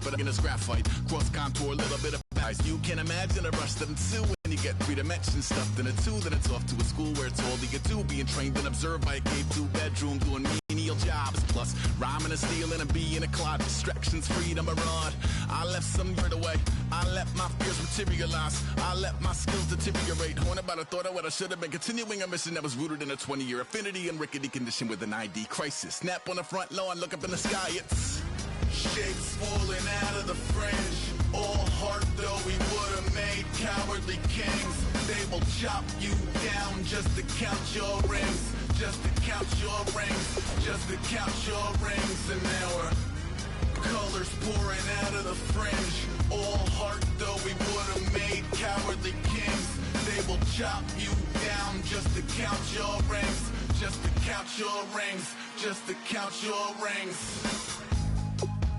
but in a scrap fight. Cross contour, a little bit of eyes. You can imagine a rush to ensue when you get 3 dimensions stuffed in a 2. Then it's off to a school where it's all you get to. Being trained and observed by a cave 2-bedroom, doing menial jobs. Plus, rhyming and stealing and being a clod. Distractions, freedom, a rod. I left some dirt away. I let my fears materialize. I let my skills deteriorate. Haunted by the thought of what I should have been. Continuing a mission that was rooted in a 20-year affinity and rickety condition with an ID crisis. Snap on the front lawn, look up in the sky. It's shapes falling out of the fringe. All heart though we would have made cowardly kings. They will chop you down just to count your rings. Just to count your rings. Just to count your rings. And now we're colors pouring out of the fringe. All heart though we would have made cowardly kings. They will chop you down just to count your rings. Just to count your rings. Just to count your rings.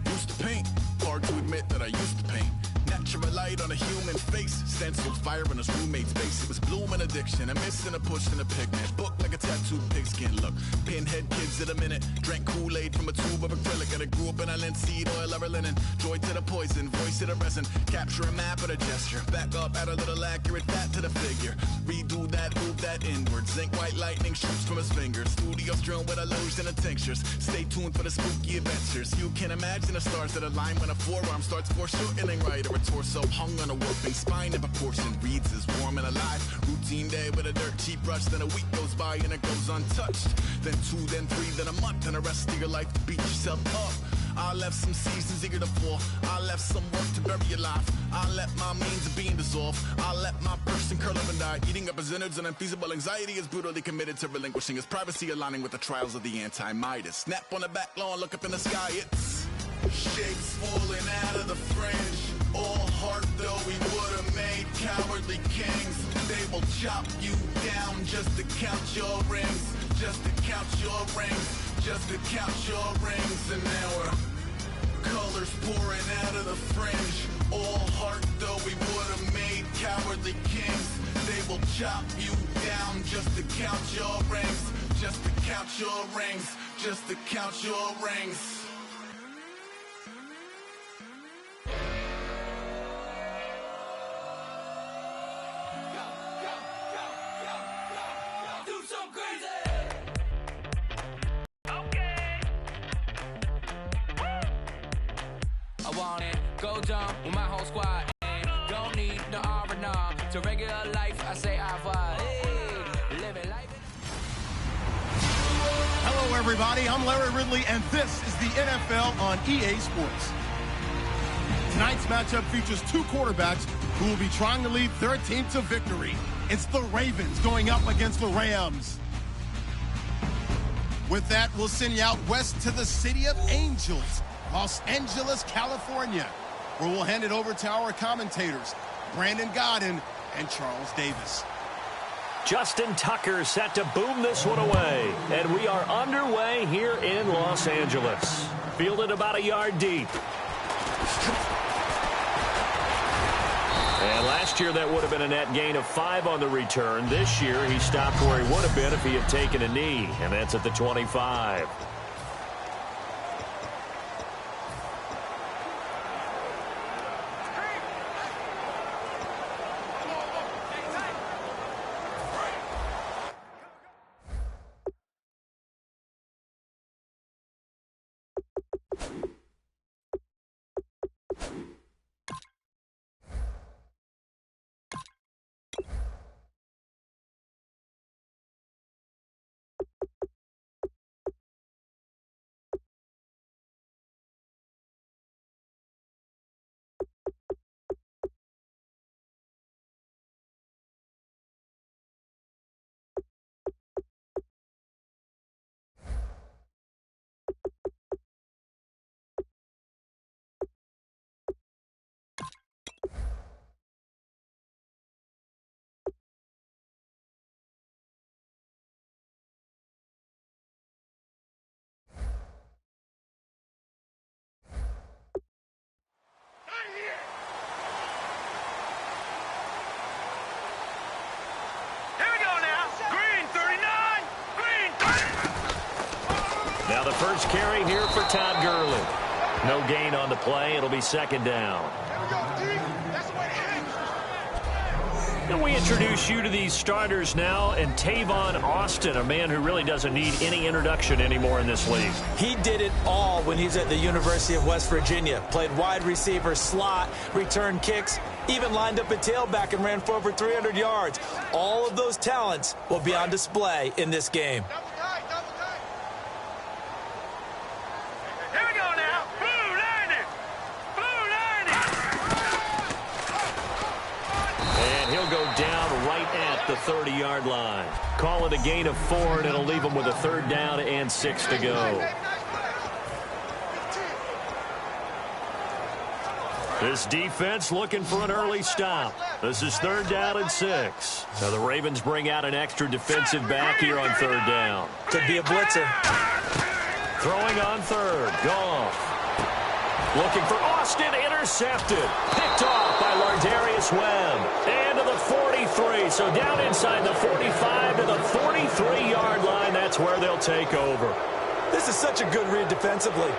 Used to paint. Hard to admit that I used to paint. Natural light on a human face. Stenciled fire in his roommate's face. It was blooming addiction. A missing a push and a pigment. Book like a tattooed pigskin look. Pinhead kids in a minute. Drank Kool-Aid from a tube of acrylic. And I grew up in a linseed oil or a linen. Joy to the poison. Voice to the resin. Capture a map of a gesture. Back up, add a little accurate fat to the figure. Redo that, move that inward. Zinc white lightning shoots from his fingers. Studio strewn with illusion and tinctures. Stay tuned for the spooky adventures. You can imagine the stars that align when a forearm starts foreshortening right, or a torso hung on a warping spine in proportion. Reads as warm and alive. Routine day with a dirt cheap brush. Then a week goes by and it goes untouched. Then 2, then 3, then a month, and the rest of your life to beat yourself up. I left some seasons eager to fall. I left some work to bury your life. I let my means of being dissolve. I let my person curl up and die. Eating up his innards and unfeasible anxiety is brutally committed to relinquishing his privacy, aligning with the trials of the anti-Midas. Snap on the back lawn, look up in the sky. It's shapes falling out of the fringe. All heart though we would have made cowardly kings. They will chop you down just to count your rings. Just to count your rings. Just to count your rings. And now we're colors pouring out of the fringe. All heart though we would have made cowardly kings. They will chop you down just to count your rings. Just to count your rings. Just to count your rings. Go dumb with my whole squad. Don't need no R&R. To regular life, I say I vibe. Hey, living life. Hello, everybody. I'm Larry Ridley, and this is the NFL on EA Sports. Tonight's matchup features 2 quarterbacks who will be trying to lead their team to victory. It's the Ravens going up against the Rams. With that, we'll send you out west to the City of Angels, Los Angeles, California, where we'll hand it over to our commentators, Brandon Godden and Charles Davis. Justin Tucker set to boom this one away. And we are underway here in Los Angeles. Fielded about a yard deep. And last year that would have been a net gain of 5 on the return. This year he stopped where he would have been if he had taken a knee. And that's at the 25. Now the first carry here for Todd Gurley. No gain on the play. It'll be second down. And we introduce you to these starters now, and Tavon Austin, a man who really doesn't need any introduction anymore in this league. He did it all when he was at the University of West Virginia. Played wide receiver, slot, returned kicks, even lined up a tailback and ran for over 300 yards. All of those talents will be on display in this game. Down right at the 30-yard line. Call it a gain of 4, and it'll leave them with a third down and 6 to go. This defense looking for an early stop. This is third down and 6. Now the Ravens bring out an extra defensive back here on third down. Could be a blitzer. Throwing on third. Goff. Looking for Austin, intercepted. Picked off by Lardarius Webb. And to the 43, so down inside the 45 to the 43-yard line. That's where they'll take over. This is such a good read defensively.